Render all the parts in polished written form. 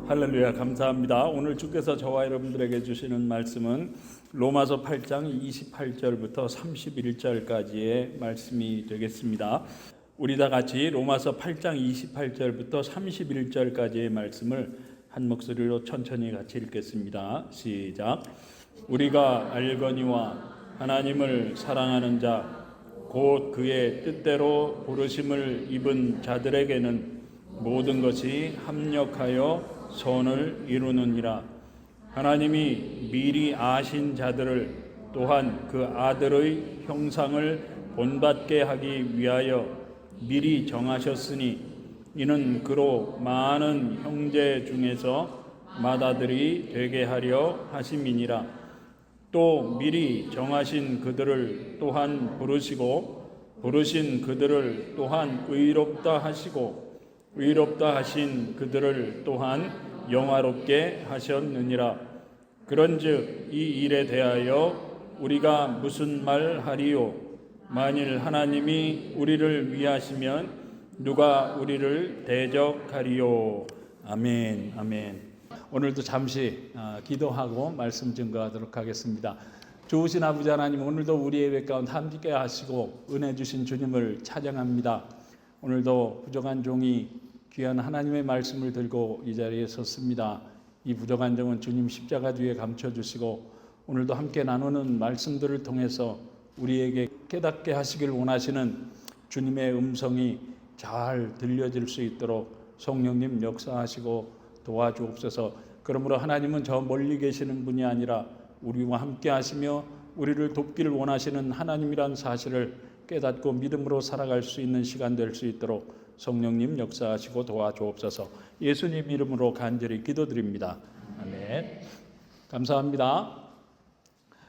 할렐루야, 감사합니다. 오늘 주께서 저와 여러분들에게 주시는 말씀은 로마서 8장 28절부터 31절까지의 말씀이 되겠습니다. 우리 다 같이 로마서 8장 28절부터 31절까지의 말씀을 한 목소리로 천천히 같이 읽겠습니다. 시작. 우리가 알거니와 하나님을 사랑하는 자 곧 그의 뜻대로 부르심을 입은 자들에게는 모든 것이 합력하여 선을 이루느니라. 하나님이 미리 아신 자들을 또한 그 아들의 형상을 본받게 하기 위하여 미리 정하셨으니 이는 그로 많은 형제 중에서 맏아들이 되게 하려 하심이니라. 또 미리 정하신 그들을 또한 부르시고 부르신 그들을 또한 의롭다 하시고 의롭다 하신 그들을 또한 영화롭게 하셨느니라. 그런즉 이 일에 대하여 우리가 무슨 말하리요? 만일 하나님이 우리를 위하시면 누가 우리를 대적하리요? 아멘. 아멘. 오늘도 잠시 기도하고 말씀 증거하도록 하겠습니다. 좋으신 아버지 하나님, 오늘도 우리의 예배 가운데 함께 하시고 은혜 주신 주님을 찬양합니다. 오늘도 부족한 종이 귀한 하나님의 말씀을 들고 이 자리에 섰습니다. 이 부족한 종은 주님 십자가 뒤에 감춰주시고 오늘도 함께 나누는 말씀들을 통해서 우리에게 깨닫게 하시길 원하시는 주님의 음성이 잘 들려질 수 있도록 성령님 역사하시고 도와주옵소서. 그러므로 하나님은 저 멀리 계시는 분이 아니라 우리와 함께 하시며 우리를 돕기를 원하시는 하나님이란 사실을 깨닫고 믿음으로 살아갈 수 있는 시간 될 수 있도록 성령님 역사하시고 도와주옵소서. 예수님 이름으로 간절히 기도드립니다. 아멘. 감사합니다.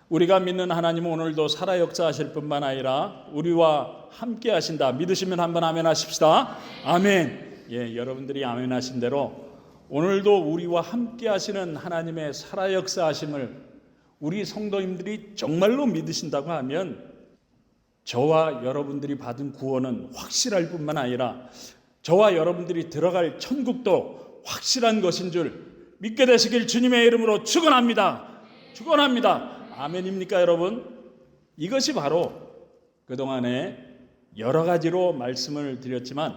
우리가 믿는 하나님은 오늘도 살아 역사하실 뿐만 아니라 우리와 함께 하신다. 믿으시면 한번 아멘 하십시다. 아멘. 예, 여러분들이 아멘 하신 대로 오늘도 우리와 함께 하시는 하나님의 살아 역사하심을 우리 성도님들이 정말로 믿으신다고 하면 저와 여러분들이 받은 구원은 확실할 뿐만 아니라 저와 여러분들이 들어갈 천국도 확실한 것인 줄 믿게 되시길 주님의 이름으로 축원합니다. 축원합니다. 아멘입니까 여러분? 이것이 바로 그동안에 여러 가지로 말씀을 드렸지만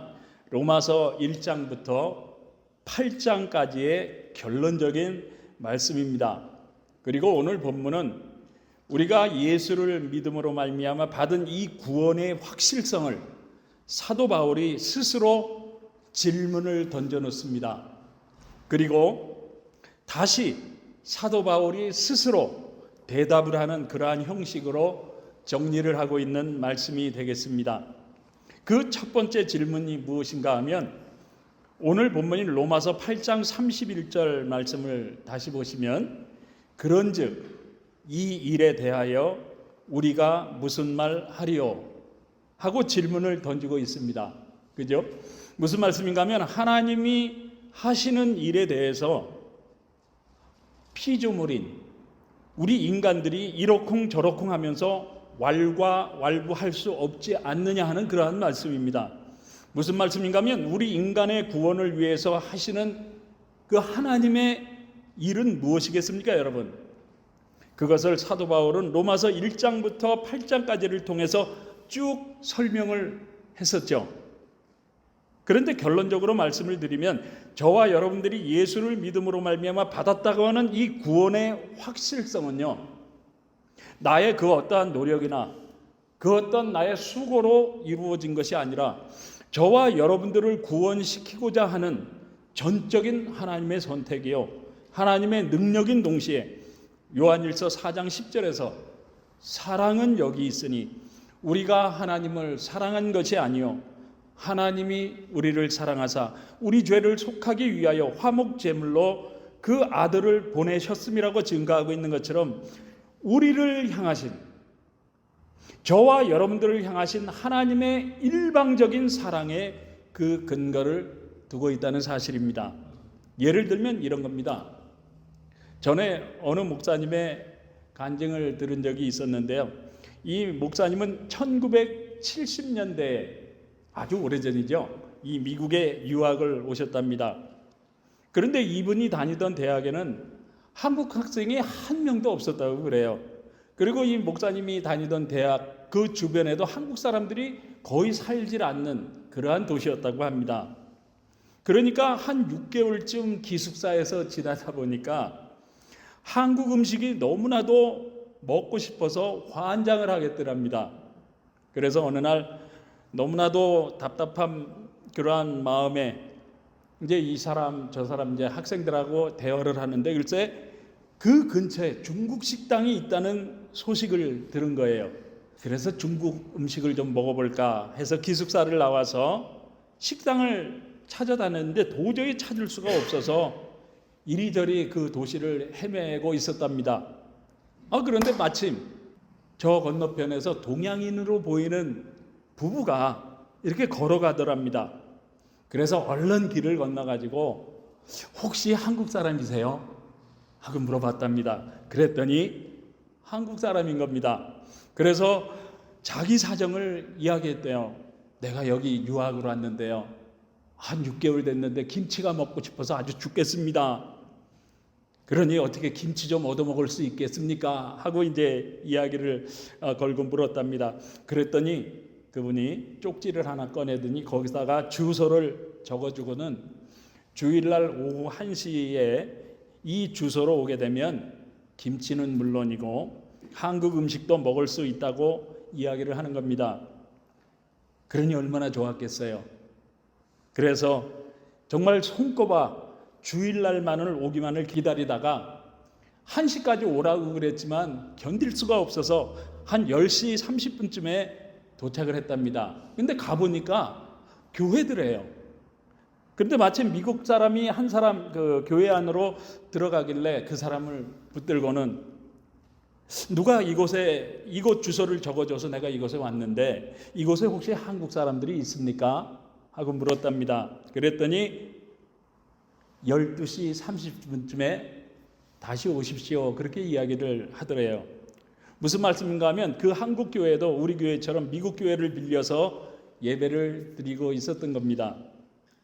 로마서 1장부터 8장까지의 결론적인 말씀입니다. 그리고 오늘 본문은 우리가 예수를 믿음으로 말미암아 받은 이 구원의 확실성을 사도 바울이 스스로 질문을 던져놓습니다. 그리고 다시 사도 바울이 스스로 대답을 하는 그러한 형식으로 정리를 하고 있는 말씀이 되겠습니다. 그 첫 번째 질문이 무엇인가 하면 오늘 본문인 로마서 8장 31절 말씀을 다시 보시면 그런즉 이 일에 대하여 우리가 무슨 말 하리요? 하고 질문을 던지고 있습니다. 그죠? 무슨 말씀인가 하면 하나님이 하시는 일에 대해서 피조물인 우리 인간들이 이러쿵저러쿵 하면서 왈가왈부할 수 없지 않느냐 하는 그러한 말씀입니다. 무슨 말씀인가 하면 우리 인간의 구원을 위해서 하시는 그 하나님의 일은 무엇이겠습니까 여러분? 그것을 사도 바울은 로마서 1장부터 8장까지를 통해서 쭉 설명을 했었죠. 그런데 결론적으로 말씀을 드리면 저와 여러분들이 예수를 믿음으로 말미암아 받았다고 하는 이 구원의 확실성은요, 나의 그 어떠한 노력이나 그 어떤 나의 수고로 이루어진 것이 아니라 저와 여러분들을 구원시키고자 하는 전적인 하나님의 선택이요, 하나님의 능력인 동시에 요한일서 4장 10절에서 사랑은 여기 있으니 우리가 하나님을 사랑한 것이 아니요 하나님이 우리를 사랑하사 우리 죄를 속하기 위하여 화목제물로 그 아들을 보내셨음이라고 증거하고 있는 것처럼 우리를 향하신, 저와 여러분들을 향하신 하나님의 일방적인 사랑의 그 근거를 두고 있다는 사실입니다. 예를 들면 이런 겁니다. 전에 어느 목사님의 간증을 들은 적이 있었는데요. 이 목사님은 1970년대에 아주 오래전이죠. 이 미국에 유학을 오셨답니다. 그런데 이분이 다니던 대학에는 한국 학생이 한 명도 없었다고 그래요. 그리고 이 목사님이 다니던 대학 그 주변에도 한국 사람들이 거의 살질 않는 그러한 도시였다고 합니다. 그러니까 한 6개월쯤 기숙사에서 지나다 보니까 한국 음식이 너무나도 먹고 싶어서 환장을 하겠더랍니다. 그래서 어느 날 너무나도 답답한 그러한 마음에 이제 이 사람 저 사람 이제 학생들하고 대화를 하는데 글쎄 그 근처에 중국 식당이 있다는 소식을 들은 거예요. 그래서 중국 음식을 좀 먹어볼까 해서 기숙사를 나와서 식당을 찾아다녔는데 도저히 찾을 수가 없어서 이리저리 그 도시를 헤매고 있었답니다. 그런데 마침 저 건너편에서 동양인으로 보이는 부부가 이렇게 걸어가더랍니다. 그래서 얼른 길을 건너가지고 혹시 한국 사람이세요? 하고 물어봤답니다. 그랬더니 한국 사람인 겁니다. 그래서 자기 사정을 이야기했대요. 내가 여기 유학으로 왔는데요. 한 6개월 됐는데 김치가 먹고 싶어서 아주 죽겠습니다. 그러니 어떻게 김치 좀 얻어먹을 수 있겠습니까? 하고 이제 이야기를 걸고 물었답니다. 그랬더니 그분이 쪽지를 하나 꺼내더니 거기다가 주소를 적어주고는 주일날 오후 1시에 이 주소로 오게 되면 김치는 물론이고 한국 음식도 먹을 수 있다고 이야기를 하는 겁니다. 그러니 얼마나 좋았겠어요. 그래서 정말 손꼽아 주일날만을 오기만을 기다리다가 1시까지 오라고 그랬지만 견딜 수가 없어서 한 10시 30분쯤에 도착을 했답니다. 근데 가보니까 교회더래요. 그런데 마침 미국 사람이 한 사람 그 교회 안으로 들어가길래 그 사람을 붙들고는 누가 이곳 주소를 적어줘서 내가 이곳에 왔는데 이곳에 혹시 한국 사람들이 있습니까? 하고 물었답니다. 그랬더니 12시 30분쯤에 다시 오십시오. 그렇게 이야기를 하더래요. 무슨 말씀인가 하면 그 한국 교회도 우리 교회처럼 미국 교회를 빌려서 예배를 드리고 있었던 겁니다.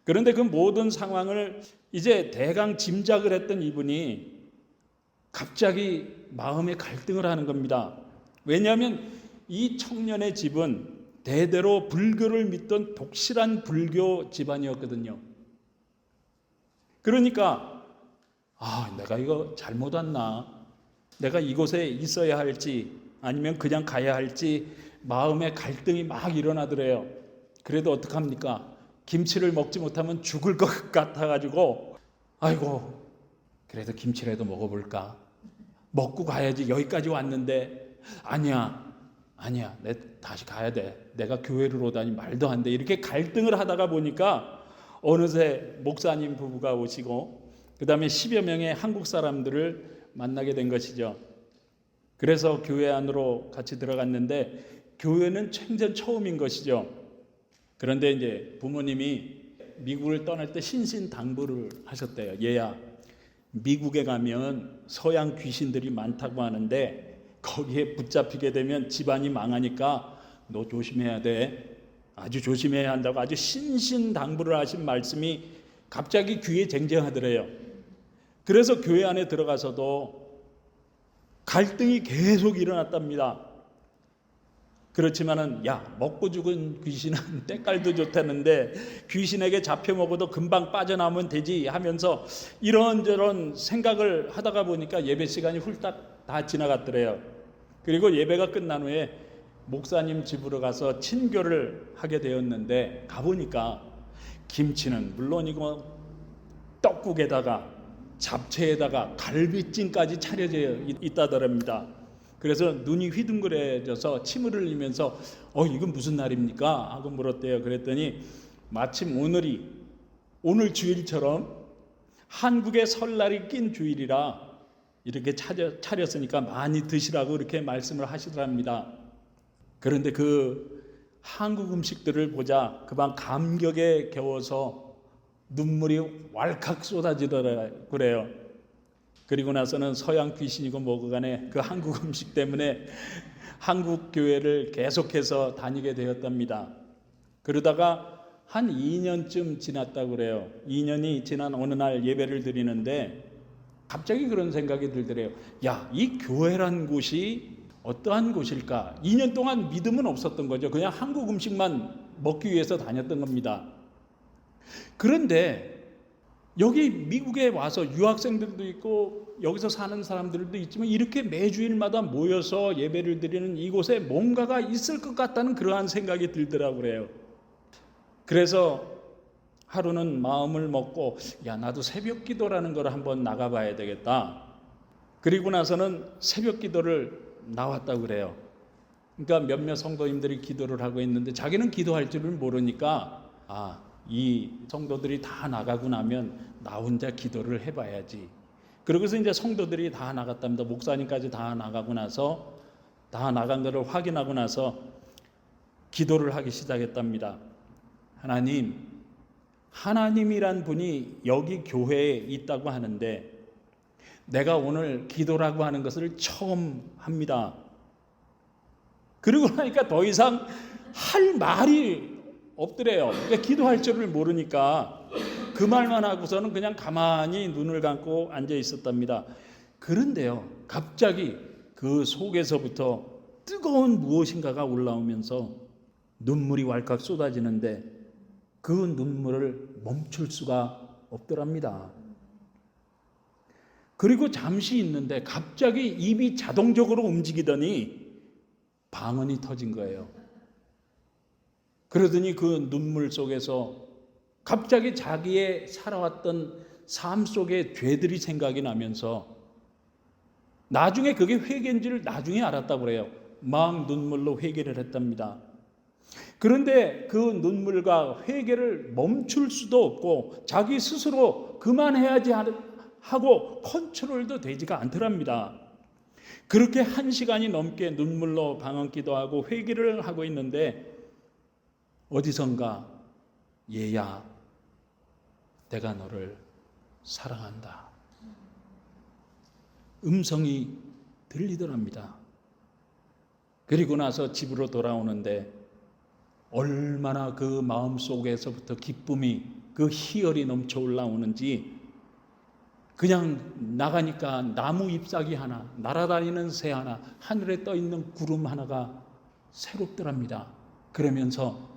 그런데 그 모든 상황을 이제 대강 짐작을 했던 이분이 갑자기 마음의 갈등을 하는 겁니다. 왜냐하면 이 청년의 집은 대대로 불교를 믿던 독실한 불교 집안이었거든요. 그러니까 내가 이거 잘못 왔나? 내가 이곳에 있어야 할지 아니면 그냥 가야 할지 마음의 갈등이 막 일어나더래요. 그래도 어떡합니까? 김치를 먹지 못하면 죽을 것 같아가지고 아이고 그래도 김치라도 먹어볼까? 먹고 가야지. 여기까지 왔는데 아니야 내 다시 가야 돼. 내가 교회를 오다니 말도 안 돼. 이렇게 갈등을 하다가 보니까 어느새 목사님 부부가 오시고 그 다음에 10여 명의 한국 사람들을 만나게 된 것이죠. 그래서 교회 안으로 같이 들어갔는데 교회는 생전 처음인 것이죠. 그런데 이제 부모님이 미국을 떠날 때 신신당부를 하셨대요. 얘야, 미국에 가면 서양 귀신들이 많다고 하는데 거기에 붙잡히게 되면 집안이 망하니까 너 조심해야 돼. 아주 조심해야 한다고 아주 신신당부를 하신 말씀이 갑자기 귀에 쟁쟁하더래요. 그래서 교회 안에 들어가서도 갈등이 계속 일어났답니다. 그렇지만은 먹고 죽은 귀신은 때깔도 좋다는데 귀신에게 잡혀 먹어도 금방 빠져나오면 되지 하면서 이런저런 생각을 하다가 보니까 예배 시간이 훌딱 다 지나갔더래요. 그리고 예배가 끝난 후에 목사님 집으로 가서 친교를 하게 되었는데 가보니까 김치는 물론이고 떡국에다가 잡채에다가 갈비찜까지 차려져 있다더랍니다. 그래서 눈이 휘둥그레져서 침을 흘리면서 이건 무슨 날입니까? 하고 물었대요. 그랬더니 마침 오늘 주일처럼 한국의 설날이 낀 주일이라 이렇게 차렸으니까 많이 드시라고 이렇게 말씀을 하시더랍니다. 그런데 그 한국 음식들을 보자 그만 감격에 겨워서 눈물이 왈칵 쏟아지더라 그래요. 그리고 나서는 서양 귀신이고 뭐고 간에 그 한국 음식 때문에 한국 교회를 계속해서 다니게 되었답니다. 그러다가 한 2년쯤 지났다고 그래요. 2년이 지난 어느 날 예배를 드리는데 갑자기 그런 생각이 들더래요. 야, 이 교회란 곳이 어떠한 곳일까? 2년 동안 믿음은 없었던 거죠. 그냥 한국 음식만 먹기 위해서 다녔던 겁니다. 그런데 여기 미국에 와서 유학생들도 있고 여기서 사는 사람들도 있지만 이렇게 매주일마다 모여서 예배를 드리는 이곳에 뭔가가 있을 것 같다는 그러한 생각이 들더라고 그래요. 그래서 하루는 마음을 먹고 야, 나도 새벽 기도라는 걸 한번 나가봐야 되겠다. 그리고 나서는 새벽 기도를 나왔다고 그래요. 그러니까 몇몇 성도님들이 기도를 하고 있는데 자기는 기도할 줄을 모르니까 이 성도들이 다 나가고 나면 나 혼자 기도를 해봐야지. 그러고서 이제 성도들이 다 나갔답니다. 목사님까지 다 나가고 나서 다 나간 것을 확인하고 나서 기도를 하기 시작했답니다. 하나님이란 분이 여기 교회에 있다고 하는데 내가 오늘 기도라고 하는 것을 처음 합니다. 그러고 나니까 더 이상 할 말이 없더래요. 그러니까 기도할 줄을 모르니까 그 말만 하고서는 그냥 가만히 눈을 감고 앉아 있었답니다. 그런데요, 갑자기 그 속에서부터 뜨거운 무엇인가가 올라오면서 눈물이 왈칵 쏟아지는데 그 눈물을 멈출 수가 없더랍니다. 그리고 잠시 있는데 갑자기 입이 자동적으로 움직이더니 방언이 터진 거예요. 그러더니 그 눈물 속에서 갑자기 자기의 살아왔던 삶 속의 죄들이 생각이 나면서 나중에 그게 회개인지를 나중에 알았다고 그래요. 막 눈물로 회개를 했답니다. 그런데 그 눈물과 회개를 멈출 수도 없고 자기 스스로 그만해야지 하고 컨트롤도 되지가 않더랍니다. 그렇게 1시간이 넘게 눈물로 방언기도 하고 회개를 하고 있는데 어디선가 얘야, 내가 너를 사랑한다. 음성이 들리더랍니다. 그리고 나서 집으로 돌아오는데 얼마나 그 마음속에서부터 기쁨이 그 희열이 넘쳐 올라오는지 그냥 나가니까 나무 잎사귀 하나, 날아다니는 새 하나, 하늘에 떠 있는 구름 하나가 새롭더랍니다. 그러면서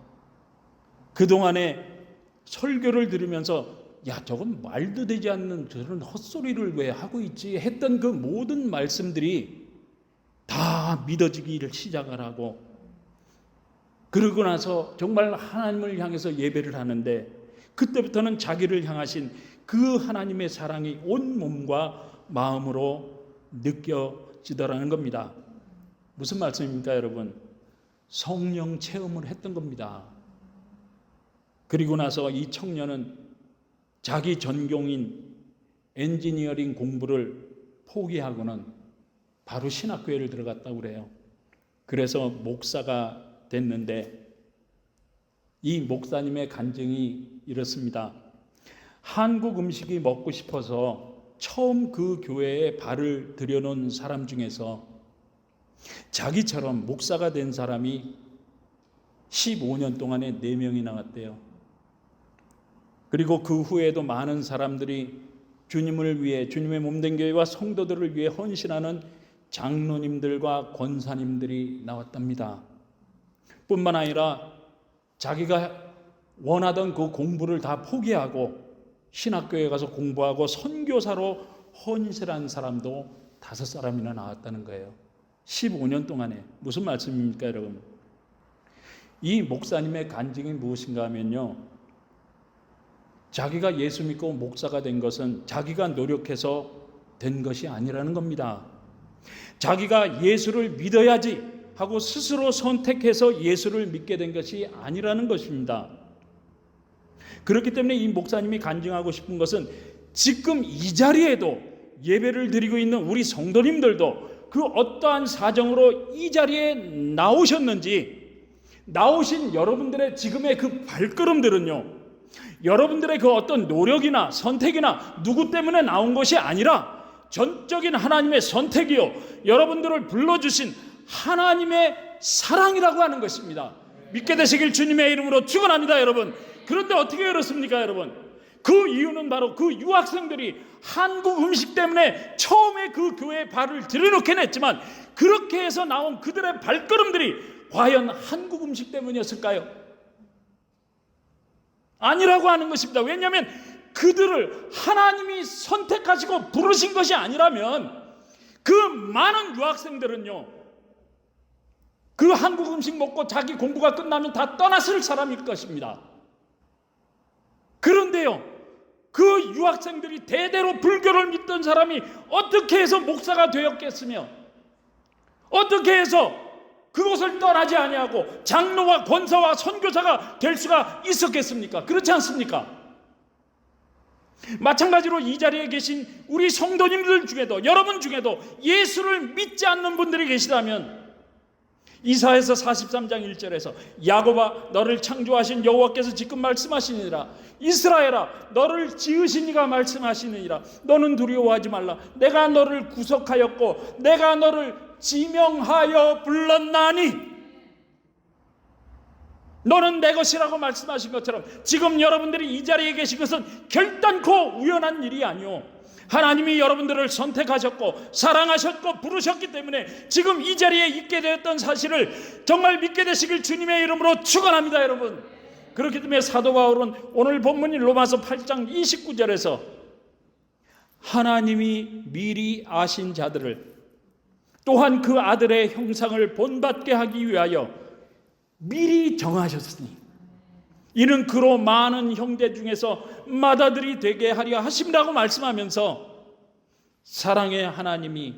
그동안에 설교를 들으면서 야, 저건 말도 되지 않는 저런 헛소리를 왜 하고 있지 했던 그 모든 말씀들이 다 믿어지기를 시작하라고. 그러고 나서 정말 하나님을 향해서 예배를 하는데 그때부터는 자기를 향하신 그 하나님의 사랑이 온 몸과 마음으로 느껴지더라는 겁니다. 무슨 말씀입니까, 여러분? 성령 체험을 했던 겁니다. 그리고 나서 이 청년은 자기 전공인 엔지니어링 공부를 포기하고는 바로 신학교회를 들어갔다고 그래요. 그래서 목사가 됐는데 이 목사님의 간증이 이렇습니다. 한국 음식이 먹고 싶어서 처음 그 교회에 발을 들여놓은 사람 중에서 자기처럼 목사가 된 사람이 15년 동안에 4명이 나왔대요. 그리고 그 후에도 많은 사람들이 주님을 위해, 주님의 몸된 교회와 성도들을 위해 헌신하는 장로님들과 권사님들이 나왔답니다. 뿐만 아니라 자기가 원하던 그 공부를 다 포기하고 신학교에 가서 공부하고 선교사로 헌신한 사람도 5사람이나 나왔다는 거예요. 15년 동안에. 무슨 말씀입니까, 여러분? 이 목사님의 간증이 무엇인가 하면요, 자기가 예수 믿고 목사가 된 것은 자기가 노력해서 된 것이 아니라는 겁니다. 자기가 예수를 믿어야지 하고 스스로 선택해서 예수를 믿게 된 것이 아니라는 것입니다. 그렇기 때문에 이 목사님이 간증하고 싶은 것은 지금 이 자리에도 예배를 드리고 있는 우리 성도님들도 그 어떠한 사정으로 이 자리에 나오셨는지, 나오신 여러분들의 지금의 그 발걸음들은요, 여러분들의 그 어떤 노력이나 선택이나 누구 때문에 나온 것이 아니라 전적인 하나님의 선택이요, 여러분들을 불러주신 하나님의 사랑이라고 하는 것입니다. 믿게 되시길 주님의 이름으로 축원합니다. 여러분, 그런데 어떻게 그렇습니까, 여러분? 그 이유는 바로 그 유학생들이 한국 음식 때문에 처음에 그 교회에 발을 들여놓긴 했지만 그렇게 해서 나온 그들의 발걸음들이 과연 한국 음식 때문이었을까요? 아니라고 하는 것입니다. 왜냐하면 그들을 하나님이 선택하시고 부르신 것이 아니라면 그 많은 유학생들은요, 그 한국 음식 먹고 자기 공부가 끝나면 다 떠났을 사람일 것입니다. 그런데요, 그 유학생들이 대대로 불교를 믿던 사람이 어떻게 해서 목사가 되었겠으며 어떻게 해서 그곳을 떠나지 아니하고 장로와 권사와 선교사가 될 수가 있었겠습니까? 그렇지 않습니까? 마찬가지로 이 자리에 계신 우리 성도님들 중에도, 여러분 중에도 예수를 믿지 않는 분들이 계시다면 이사야서 43장 1절에서 야곱아 너를 창조하신 여호와께서 지금 말씀하시니라, 이스라엘아 너를 지으신 이가 말씀하시느니라, 너는 두려워하지 말라, 내가 너를 구속하였고 내가 너를 지명하여 불렀나니, 너는 내 것이라고 말씀하신 것처럼 지금 여러분들이 이 자리에 계신 것은 결단코 우연한 일이 아니오. 하나님이 여러분들을 선택하셨고 사랑하셨고 부르셨기 때문에 지금 이 자리에 있게 되었던 사실을 정말 믿게 되시길 주님의 이름으로 축원합니다, 여러분. 그렇기 때문에 사도 바울은 오늘 본문인 로마서 8장 29절에서 하나님이 미리 아신 자들을 또한 그 아들의 형상을 본받게 하기 위하여 미리 정하셨으니 이는 그로 많은 형제 중에서 맏아들이 되게 하려 하심이라고 말씀하면서 사랑의 하나님이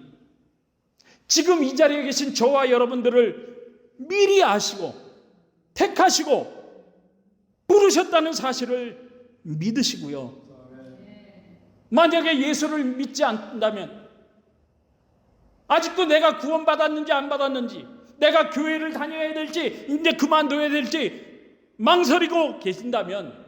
지금 이 자리에 계신 저와 여러분들을 미리 아시고 택하시고 부르셨다는 사실을 믿으시고요, 만약에 예수를 믿지 않는다면 아직도 내가 구원받았는지 안 받았는지, 내가 교회를 다녀야 될지 이제 그만둬야 될지 망설이고 계신다면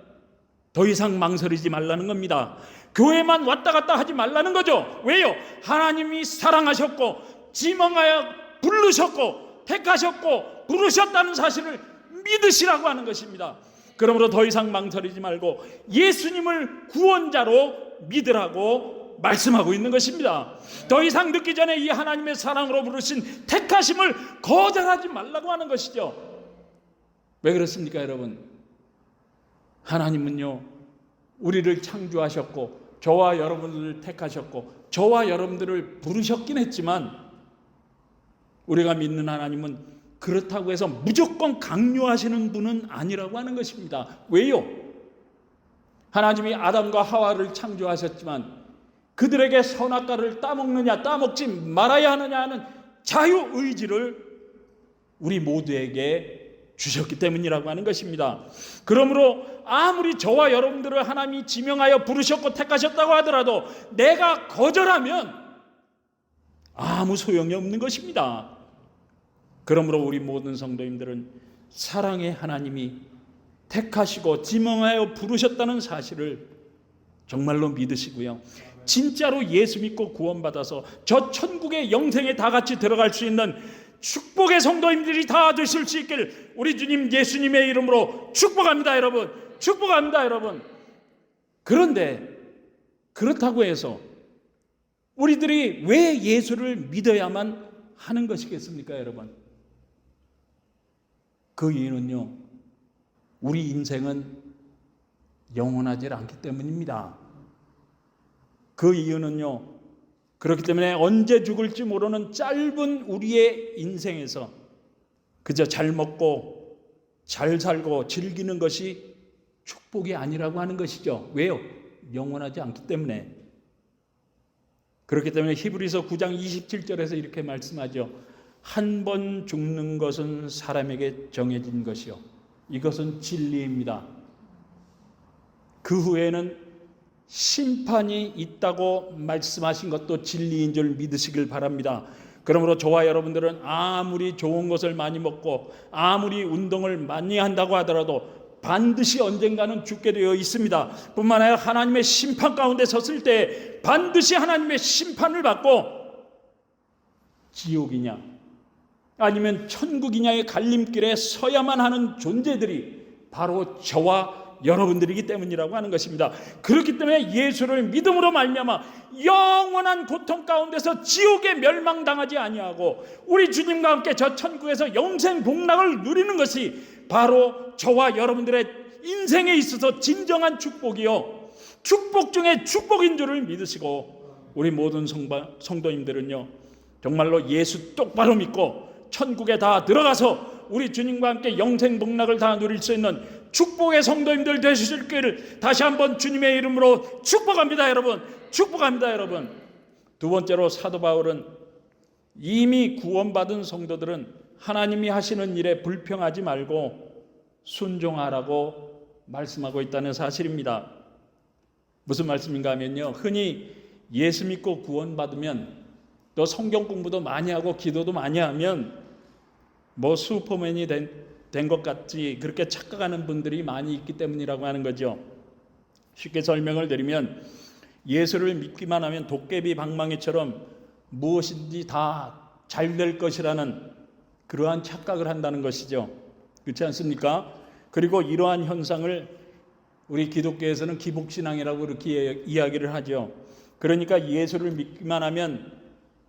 더 이상 망설이지 말라는 겁니다. 교회만 왔다 갔다 하지 말라는 거죠. 왜요? 하나님이 사랑하셨고 지명하여 부르셨고 택하셨고 부르셨다는 사실을 믿으시라고 하는 것입니다. 그러므로 더 이상 망설이지 말고 예수님을 구원자로 믿으라고 말씀하고 있는 것입니다. 더 이상 늦기 전에 이 하나님의 사랑으로 부르신 택하심을 거절하지 말라고 하는 것이죠. 왜 그렇습니까, 여러분? 하나님은요, 우리를 창조하셨고 저와 여러분들을 택하셨고 저와 여러분들을 부르셨긴 했지만 우리가 믿는 하나님은 그렇다고 해서 무조건 강요하시는 분은 아니라고 하는 것입니다. 왜요? 하나님이 아담과 하와를 창조하셨지만 그들에게 선악과를 따먹느냐 따먹지 말아야 하느냐 하는 자유의지를 우리 모두에게 주셨기 때문이라고 하는 것입니다. 그러므로 아무리 저와 여러분들을 하나님이 지명하여 부르셨고 택하셨다고 하더라도 내가 거절하면 아무 소용이 없는 것입니다. 그러므로 우리 모든 성도님들은 사랑의 하나님이 택하시고 지명하여 부르셨다는 사실을 정말로 믿으시고요, 진짜로 예수 믿고 구원받아서 저 천국의 영생에 다 같이 들어갈 수 있는 축복의 성도님들이 다 되실 수 있길 우리 주님 예수님의 이름으로 축복합니다, 여러분. 축복합니다, 여러분. 그런데 그렇다고 해서 우리들이 왜 예수를 믿어야만 하는 것이겠습니까, 여러분? 그 이유는요, 우리 인생은 영원하지 않기 때문입니다. 그 이유는요, 그렇기 때문에 언제 죽을지 모르는 짧은 우리의 인생에서 그저 잘 먹고 잘 살고 즐기는 것이 축복이 아니라고 하는 것이죠. 왜요? 영원하지 않기 때문에. 그렇기 때문에 히브리서 9장 27절에서 이렇게 말씀하죠. 한 번 죽는 것은 사람에게 정해진 것이요, 이것은 진리입니다. 그 후에는 심판이 있다고 말씀하신 것도 진리인 줄 믿으시길 바랍니다. 그러므로 저와 여러분들은 아무리 좋은 것을 많이 먹고 아무리 운동을 많이 한다고 하더라도 반드시 언젠가는 죽게 되어 있습니다. 뿐만 아니라 하나님의 심판 가운데 섰을 때 반드시 하나님의 심판을 받고 지옥이냐 아니면 천국이냐의 갈림길에 서야만 하는 존재들이 바로 저와 여러분들이기 때문이라고 하는 것입니다. 그렇기 때문에 예수를 믿음으로 말미암아 영원한 고통 가운데서 지옥에 멸망당하지 아니하고 우리 주님과 함께 저 천국에서 영생 복락을 누리는 것이 바로 저와 여러분들의 인생에 있어서 진정한 축복이요, 축복 중에 축복인 줄을 믿으시고, 우리 모든 성도님들은요 정말로 예수 똑바로 믿고 천국에 다 들어가서 우리 주님과 함께 영생 복락을 다 누릴 수 있는 축복의 성도님들 되실 길을 다시 한번 주님의 이름으로 축복합니다. 여러분, 축복합니다. 여러분. 두 번째로 사도 바울은 이미 구원받은 성도들은 하나님이 하시는 일에 불평하지 말고 순종하라고 말씀하고 있다는 사실입니다. 무슨 말씀인가 하면요, 흔히 예수 믿고 구원받으면, 또 성경 공부도 많이 하고 기도도 많이 하면 뭐 슈퍼맨이 된 것 같이 그렇게 착각하는 분들이 많이 있기 때문이라고 하는 거죠. 쉽게 설명을 드리면 예수를 믿기만 하면 도깨비 방망이처럼 무엇인지 다 잘 될 것이라는 그러한 착각을 한다는 것이죠. 그렇지 않습니까? 그리고 이러한 현상을 우리 기독교에서는 기복신앙이라고 이렇게 이야기를 하죠. 그러니까 예수를 믿기만 하면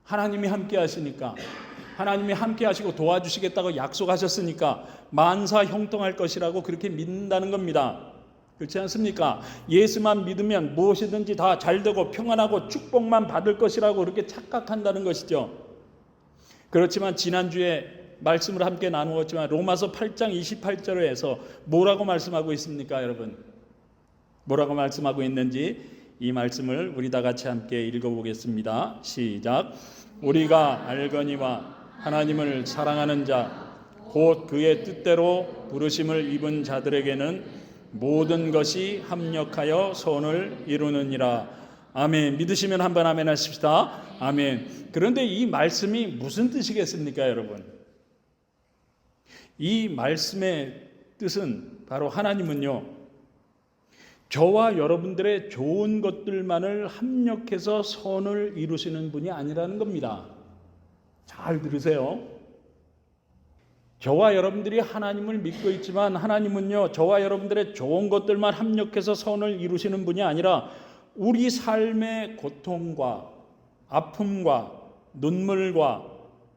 하나님이 함께 하시니까, 하나님이 함께 하시고 도와주시겠다고 약속하셨으니까 만사 형통할 것이라고 그렇게 믿는다는 겁니다. 그렇지 않습니까? 예수만 믿으면 무엇이든지 다 잘되고 평안하고 축복만 받을 것이라고 그렇게 착각한다는 것이죠. 그렇지만 지난주에 말씀을 함께 나누었지만 로마서 8장 28절에서 뭐라고 말씀하고 있습니까, 여러분? 뭐라고 말씀하고 있는지 이 말씀을 우리 다 같이 함께 읽어보겠습니다. 시작. 우리가 알거니와 하나님을 사랑하는 자 곧 그의 뜻대로 부르심을 입은 자들에게는 모든 것이 합력하여 선을 이루느니라. 아멘. 믿으시면 한번 아멘 하십시다. 아멘. 그런데 이 말씀이 무슨 뜻이겠습니까, 여러분? 이 말씀의 뜻은 바로 하나님은요, 저와 여러분들의 좋은 것들만을 합력해서 선을 이루시는 분이 아니라는 겁니다. 잘 들으세요. 저와 여러분들이 하나님을 믿고 있지만 하나님은요, 저와 여러분들의 좋은 것들만 합력해서 선을 이루시는 분이 아니라 우리 삶의 고통과 아픔과 눈물과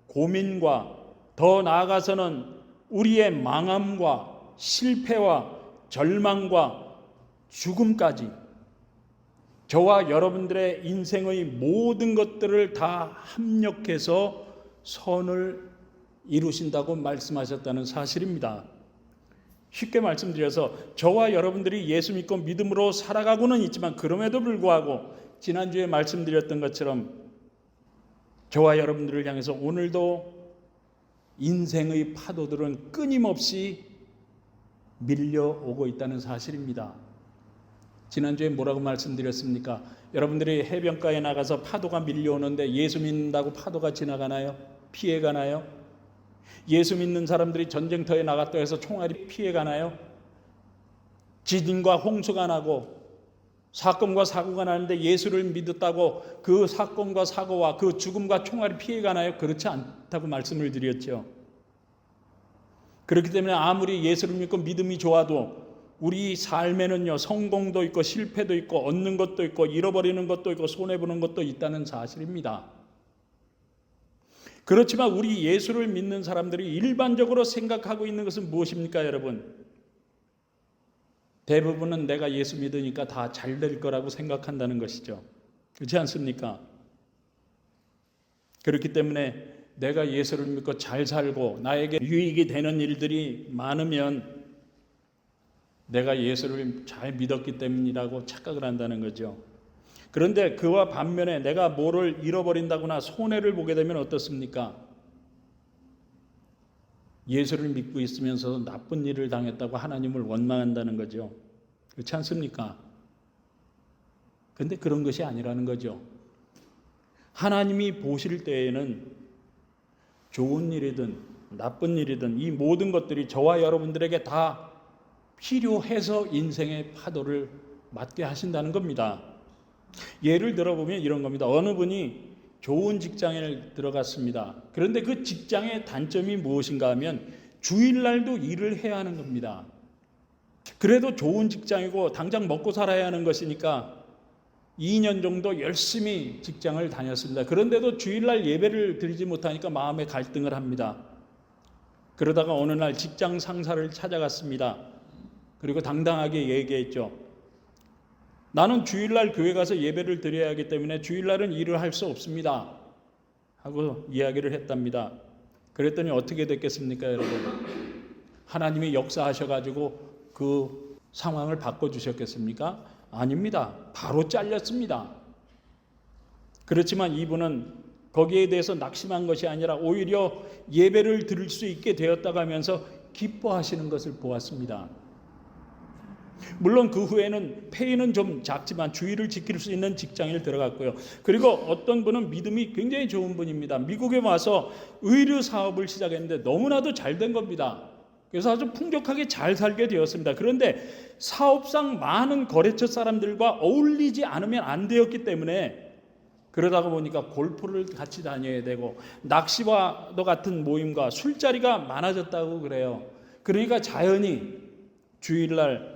고민과 더 나아가서는 우리의 망함과 실패와 절망과 죽음까지 저와 여러분들의 인생의 모든 것들을 다 합력해서 선을 이루신다고 말씀하셨다는 사실입니다. 쉽게 말씀드려서 저와 여러분들이 예수 믿고 믿음으로 살아가고는 있지만 그럼에도 불구하고 지난주에 말씀드렸던 것처럼 저와 여러분들을 향해서 오늘도 인생의 파도들은 끊임없이 밀려오고 있다는 사실입니다. 지난주에 뭐라고 말씀드렸습니까? 여러분들이 해변가에 나가서 파도가 밀려오는데 예수 믿는다고 파도가 지나가나요? 피해가나요? 예수 믿는 사람들이 전쟁터에 나갔다 해서 총알이 피해가나요? 지진과 홍수가 나고 사건과 사고가 나는데 예수를 믿었다고 그 사건과 사고와 그 죽음과 총알이 피해가나요? 그렇지 않다고 말씀을 드렸죠. 그렇기 때문에 아무리 예수를 믿고 믿음이 좋아도 우리 삶에는요, 성공도 있고 실패도 있고 얻는 것도 있고 잃어버리는 것도 있고 손해보는 것도 있다는 사실입니다. 그렇지만 우리 예수를 믿는 사람들이 일반적으로 생각하고 있는 것은 무엇입니까, 여러분? 대부분은 내가 예수 믿으니까 다 잘 될 거라고 생각한다는 것이죠. 그렇지 않습니까? 그렇기 때문에 내가 예수를 믿고 잘 살고 나에게 유익이 되는 일들이 많으면 내가 예수를 잘 믿었기 때문이라고 착각을 한다는 거죠. 그런데 그와 반면에 내가 뭐를 잃어버린다거나 손해를 보게 되면 어떻습니까? 예수를 믿고 있으면서도 나쁜 일을 당했다고 하나님을 원망한다는 거죠. 그렇지 않습니까? 그런데 그런 것이 아니라는 거죠. 하나님이 보실 때에는 좋은 일이든 나쁜 일이든 이 모든 것들이 저와 여러분들에게 다 필요해서 인생의 파도를 맞게 하신다는 겁니다. 예를 들어보면 이런 겁니다. 어느 분이 좋은 직장에 들어갔습니다. 그런데 그 직장의 단점이 무엇인가 하면 주일날도 일을 해야 하는 겁니다. 그래도 좋은 직장이고 당장 먹고 살아야 하는 것이니까 2년 정도 열심히 직장을 다녔습니다. 그런데도 주일날 예배를 드리지 못하니까 마음에 갈등을 합니다. 그러다가 어느 날 직장 상사를 찾아갔습니다. 그리고 당당하게 얘기했죠. 나는 주일날 교회 가서 예배를 드려야 하기 때문에 주일날은 일을 할 수 없습니다 하고 이야기를 했답니다. 그랬더니 어떻게 됐겠습니까, 여러분? 하나님이 역사하셔가지고 그 상황을 바꿔주셨겠습니까? 아닙니다. 바로 잘렸습니다. 그렇지만 이분은 거기에 대해서 낙심한 것이 아니라 오히려 예배를 드릴 수 있게 되었다고 하면서 기뻐하시는 것을 보았습니다. 물론 그 후에는 페이는 좀 작지만 주의를 지킬 수 있는 직장에 들어갔고요. 그리고 어떤 분은 믿음이 굉장히 좋은 분입니다. 미국에 와서 의류 사업을 시작했는데 너무나도 잘 된 겁니다. 그래서 아주 풍족하게 잘 살게 되었습니다. 그런데 사업상 많은 거래처 사람들과 어울리지 않으면 안 되었기 때문에 그러다가 보니까 골프를 같이 다녀야 되고 낚시와도 같은 모임과 술자리가 많아졌다고 그래요. 그러니까 자연히 주일날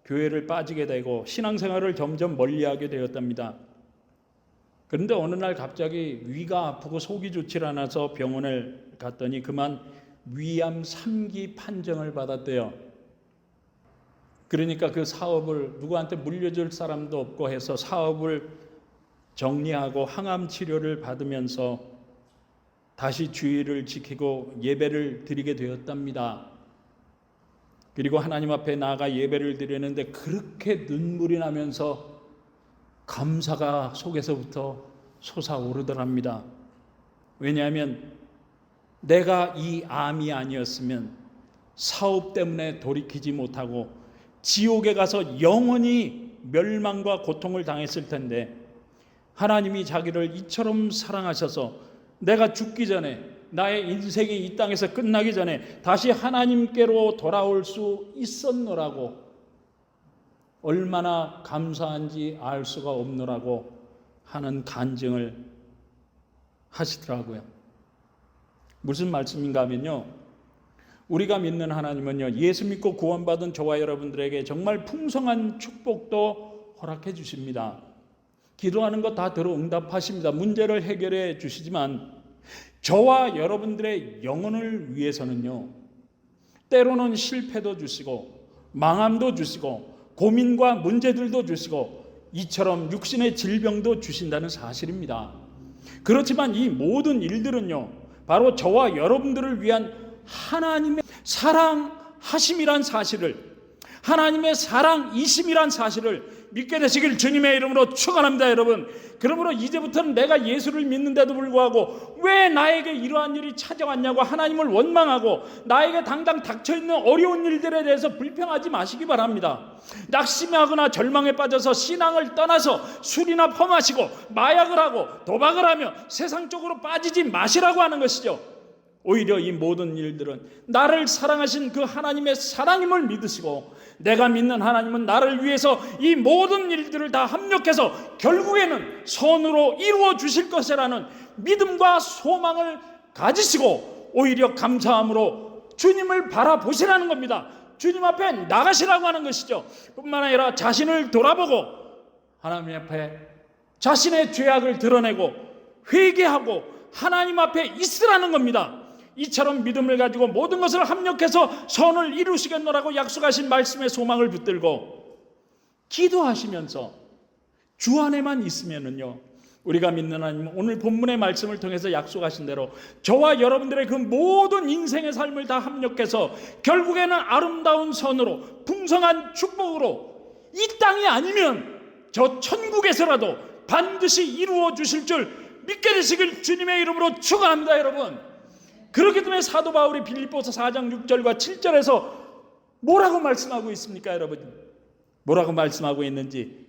교회를 빠지게 되고 신앙생활을 점점 멀리하게 되었답니다. 그런데 어느 날 갑자기 위가 아프고 속이 좋지 않아서 병원을 갔더니 그만 위암 3기 판정을 받았대요. 그러니까 그 사업을 누구한테 물려줄 사람도 없고 해서 사업을 정리하고 항암 치료를 받으면서 다시 주의를 지키고 예배를 드리게 되었답니다. 그리고 하나님 앞에 나아가 예배를 드리는데 그렇게 눈물이 나면서 감사가 속에서부터 솟아오르더랍니다. 왜냐하면 내가 이 암이 아니었으면 사업 때문에 돌이키지 못하고 지옥에 가서 영원히 멸망과 고통을 당했을 텐데 하나님이 자기를 이처럼 사랑하셔서 내가 죽기 전에 나의 인생이 이 땅에서 끝나기 전에 다시 하나님께로 돌아올 수 있었노라고 얼마나 감사한지 알 수가 없노라고 하는 간증을 하시더라고요. 무슨 말씀인가 하면요, 우리가 믿는 하나님은요, 예수 믿고 구원받은 저와 여러분들에게 정말 풍성한 축복도 허락해 주십니다. 기도하는 거 다 들어 응답하십니다. 문제를 해결해 주시지만 저와 여러분들의 영혼을 위해서는요, 때로는 실패도 주시고 망함도 주시고 고민과 문제들도 주시고 이처럼 육신의 질병도 주신다는 사실입니다. 그렇지만 이 모든 일들은요, 바로 저와 여러분들을 위한 하나님의 사랑하심이란 사실을, 하나님의 사랑이심이란 사실을 믿게 되시길 주님의 이름으로 축원합니다. 여러분, 그러므로 이제부터는 내가 예수를 믿는데도 불구하고 왜 나에게 이러한 일이 찾아왔냐고 하나님을 원망하고 나에게 당장 닥쳐있는 어려운 일들에 대해서 불평하지 마시기 바랍니다. 낙심하거나 절망에 빠져서 신앙을 떠나서 술이나 퍼마시고 마약을 하고 도박을 하며 세상 쪽으로 빠지지 마시라고 하는 것이죠. 오히려 이 모든 일들은 나를 사랑하신 그 하나님의 사랑임을 믿으시고 내가 믿는 하나님은 나를 위해서 이 모든 일들을 다 합력해서 결국에는 선으로 이루어 주실 것이라는 믿음과 소망을 가지시고 오히려 감사함으로 주님을 바라보시라는 겁니다. 주님 앞에 나가시라고 하는 것이죠. 뿐만 아니라 자신을 돌아보고 하나님 앞에 자신의 죄악을 드러내고 회개하고 하나님 앞에 있으라는 겁니다. 이처럼 믿음을 가지고 모든 것을 합력해서 선을 이루시겠노라고 약속하신 말씀에 소망을 붙들고 기도하시면서 주 안에만 있으면은요, 우리가 믿는 하나님 오늘 본문의 말씀을 통해서 약속하신 대로 저와 여러분들의 그 모든 인생의 삶을 다 합력해서 결국에는 아름다운 선으로 풍성한 축복으로 이 땅이 아니면 저 천국에서라도 반드시 이루어 주실 줄 믿게 되시길 주님의 이름으로 축원합니다. 여러분, 그렇기 때문에 사도 바울이 빌립보서 4장 6절과 7절에서 뭐라고 말씀하고 있습니까? 여러분, 뭐라고 말씀하고 있는지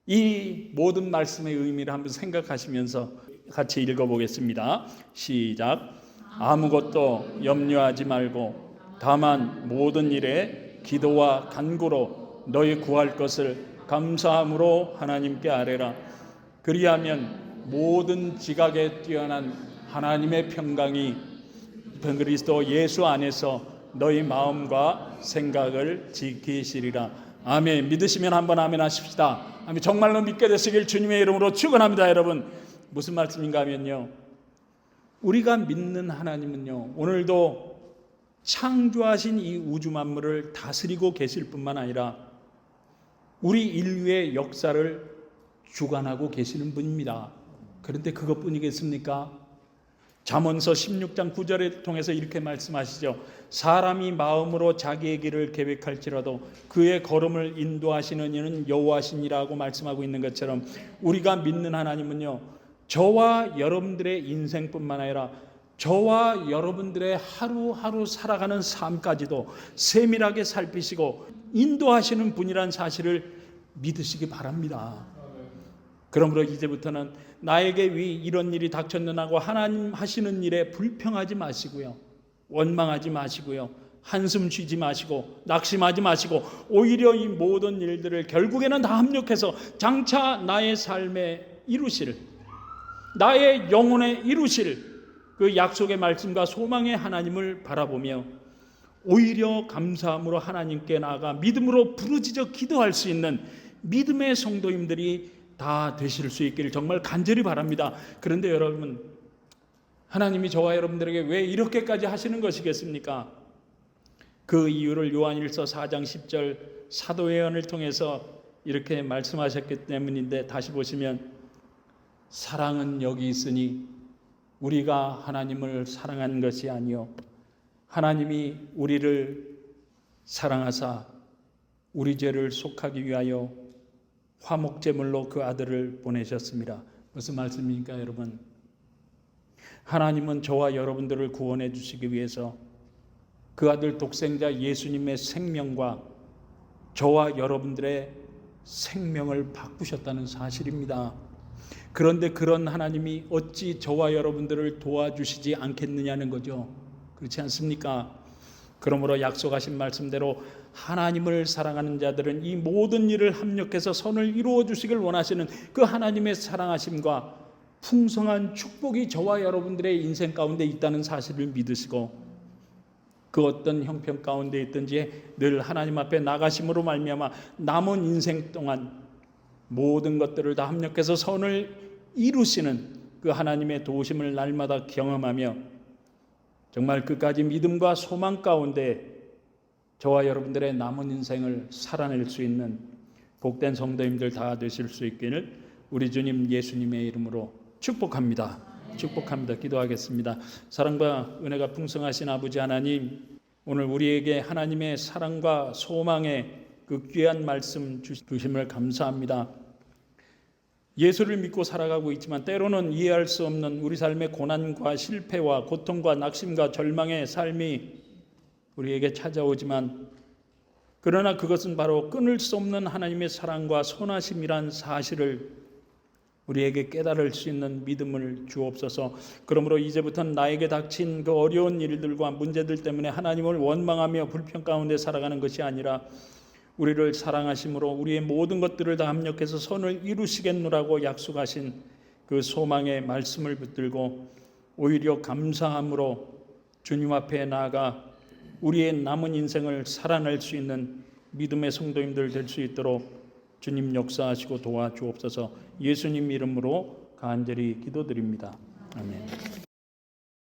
이 모든 말씀의 의미를 한번 생각하시면서 같이 읽어보겠습니다. 시작. 아무것도 염려하지 말고 다만 모든 일에 기도와 간구로 너희 구할 것을 감사함으로 하나님께 아뢰라. 그리하면 모든 지각에 뛰어난 하나님의 평강이 그리스도 예수 안에서 너희 마음과 생각을 지키시리라. 아멘. 믿으시면 한번 아멘 하십시다. 아멘. 정말로 믿게 되시길 주님의 이름으로 축원합니다. 여러분, 무슨 말씀인가 하면요, 우리가 믿는 하나님은요, 오늘도 창조하신 이 우주 만물을 다스리고 계실 뿐만 아니라 우리 인류의 역사를 주관하고 계시는 분입니다. 그런데 그것뿐이겠습니까? 잠언서 16장 9절을 통해서 이렇게 말씀하시죠. 사람이 마음으로 자기의 길을 계획할지라도 그의 걸음을 인도하시는 이는 여호와시니라고 말씀하고 있는 것처럼, 우리가 믿는 하나님은요, 저와 여러분들의 인생뿐만 아니라 저와 여러분들의 하루하루 살아가는 삶까지도 세밀하게 살피시고 인도하시는 분이란 사실을 믿으시기 바랍니다. 그러므로 이제부터는 나에게 왜 이런 일이 닥쳤느냐고 하나님 하시는 일에 불평하지 마시고요, 원망하지 마시고요, 한숨 쉬지 마시고 낙심하지 마시고, 오히려 이 모든 일들을 결국에는 다 합력해서 장차 나의 삶에 이루실, 나의 영혼에 이루실 그 약속의 말씀과 소망의 하나님을 바라보며 오히려 감사함으로 하나님께 나아가 믿음으로 부르짖어 기도할 수 있는 믿음의 성도님들이 다 되실 수 있기를 정말 간절히 바랍니다. 그런데 여러분, 하나님이 저와 여러분들에게 왜 이렇게까지 하시는 것이겠습니까? 그 이유를 요한일서 4장 10절 사도 요한을 통해서 이렇게 말씀하셨기 때문인데, 다시 보시면 사랑은 여기 있으니 우리가 하나님을 사랑한 것이 아니요 하나님이 우리를 사랑하사 우리 죄를 속하기 위하여 화목제물로 그 아들을 보내셨습니다. 무슨 말씀입니까, 여러분? 하나님은 저와 여러분들을 구원해 주시기 위해서 그 아들 독생자 예수님의 생명과 저와 여러분들의 생명을 바꾸셨다는 사실입니다. 그런데 그런 하나님이 어찌 저와 여러분들을 도와주시지 않겠느냐는 거죠. 그렇지 않습니까? 그러므로 약속하신 말씀대로 하나님을 사랑하는 자들은 이 모든 일을 합력해서 선을 이루어 주시길 원하시는 그 하나님의 사랑하심과 풍성한 축복이 저와 여러분들의 인생 가운데 있다는 사실을 믿으시고, 그 어떤 형편 가운데 있든지 늘 하나님 앞에 나가심으로 말미암아 남은 인생 동안 모든 것들을 다 합력해서 선을 이루시는 그 하나님의 도우심을 날마다 경험하며 정말 끝까지 믿음과 소망 가운데 저와 여러분들의 남은 인생을 살아낼 수 있는 복된 성도님들 다 되실 수 있기를 우리 주님 예수님의 이름으로 축복합니다. 축복합니다. 기도하겠습니다. 사랑과 은혜가 풍성하신 아버지 하나님, 오늘 우리에게 하나님의 사랑과 소망의 그 귀한 말씀 주심을 감사합니다. 예수를 믿고 살아가고 있지만 때로는 이해할 수 없는 우리 삶의 고난과 실패와 고통과 낙심과 절망의 삶이 우리에게 찾아오지만, 그러나 그것은 바로 끊을 수 없는 하나님의 사랑과 선하심이란 사실을 우리에게 깨달을 수 있는 믿음을 주옵소서. 그러므로 이제부터는 나에게 닥친 그 어려운 일들과 문제들 때문에 하나님을 원망하며 불평 가운데 살아가는 것이 아니라 우리를 사랑하심으로 우리의 모든 것들을 다 합력해서 선을 이루시겠노라고 약속하신 그 소망의 말씀을 붙들고 오히려 감사함으로 주님 앞에 나아가 우리의 남은 인생을 살아낼 수 있는 믿음의 성도님들 될 수 있도록 주님 역사하시고 도와주옵소서. 예수님 이름으로 간절히 기도드립니다. 아멘.